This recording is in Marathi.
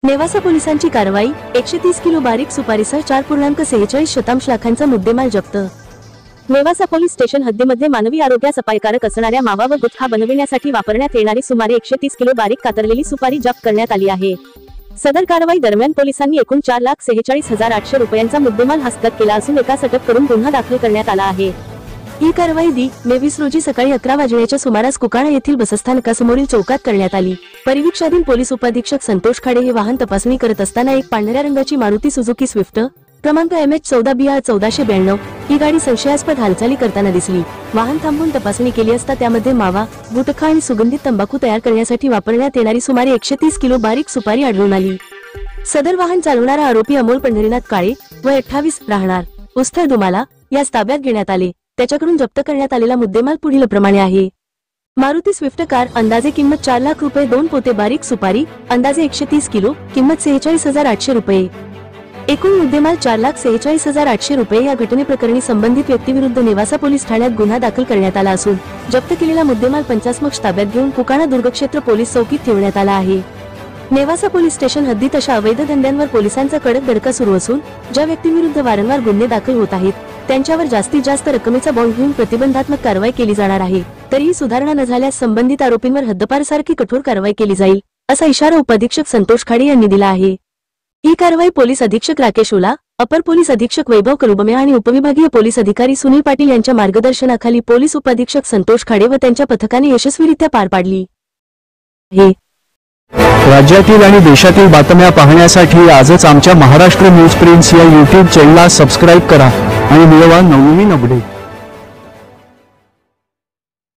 नेवासा पोलिसांची कारवाई 130 किलो बारीक सुपारीसह 4.46 लाखांचा मुद्देमाल जप्त। नेवासा पोलीस स्टेशन हद्दीमध्ये मानवी आरोग्यास अपायकारक असणाऱ्या मावा व गुटखा बनविण्यासाठी वापरण्यात येणारी सुमारे 130 किलो बारीक कातरलेली सुपारी जप्त करण्यात आली आहे। सदर कारवाई दरम्यान पोलिसांनी एकूण 4,46,800 रुपयांचा मुद्देमाल हस्तगत केला असून एकास अटक करून गुन्हा दाखल करण्यात आला आहे। ही कारवाई मे 20 रोजी सकाळी 11 वाजण्याच्या सुमारास कुकाणा येथील बसस्थानकासमोरील चौकात करण्यात आली। परिवीक्षाधीन पोलीस उपअधीक्षक संतोष खाडे हे वाहन तपासणी करत असताना एक पांढऱ्या रंगाची मारुती सुझुकी स्विफ्ट क्रमांक MH14BR 1492 ही गाडी संशयास्पद हालचाली करताना दिसली। वाहन थांबवून तपासणी केली असता त्यामध्ये मावा, गुटखा आणि सुगंधित तंबाखू तयार करण्यासाठी वापरण्यात येणारी सुमारे 130 किलो बारीक सुपारी आढळून आली। सदर वाहन चालवणारा आरोपी अमोल पंढरीनाथ काळे वय 28 राहणार उस्थळ दुमाला यास ताब्यात घेण्यात आले। त्याच्याकडून जप्त करण्यात आलेला मुद्देमाल पुढील प्रमाणे आहे। मारुती स्विफ्ट कार अंदाजे किंमत 4 लाख रुपये, 2 पोते बारीक सुपारी अंदाजे 130 किलो किंमत 46,800 रुपये। एकूण मुद्देमाल 4,46,800 रुपये। या घटनेप्रकरणी संबंधित व्यक्तीविरुद्ध नेवासा पोलीस ठाण्यात गुन्हा दाखल करण्यात आला असून जप्त केलेला मुद्देमाल पंचासमक्ष ताब्यात घेऊन कुकाणा दुर्गक्षेत्र पोलीस चौकीत ठेवण्यात आला आहे। नेवासा पोलीस स्टेशन हद्दीत अशा अवैध धंद्यांवर पोलिसांचा कडक दडका सुरू असून ज्या व्यक्तींविरुद्ध वारंवार गुन्हे दाखल होत आहेत त्यांच्यावर जास्तीत जास्त रकमेचा बॉन्ड घेऊन प्रतिबंधात्मक कारवाई केली जाणार आहे। तरीही सुधारणा न झाल्यास संबंधित आरोपींवर हद्दपारसारखी कठोर कारवाई केली जाईल असा इशारा उपअधीक्षक संतोष खाडे यांनी दिला आहे। ही कारवाई पोलीस अधीक्षक राकेश ओला, अपर पोलीस अधीक्षक वैभव करुबमे आणि उपविभागीय पोलीस अधिकारी सुनील पाटील यांच्या मार्गदर्शनाखाली पोलीस उपअधीक्षक संतोष खाडे व त्यांच्या पथकाने यशस्वीरित्या पार पाडली आहे। राज्यातील आणि देशातील बातम्या पाहण्यासाठी आजच आमच्या महाराष्ट्र न्यूज प्रिंट्स या YouTube चॅनलला सबस्क्राइब करा आणि मिळवा नवनवीन अपडेट।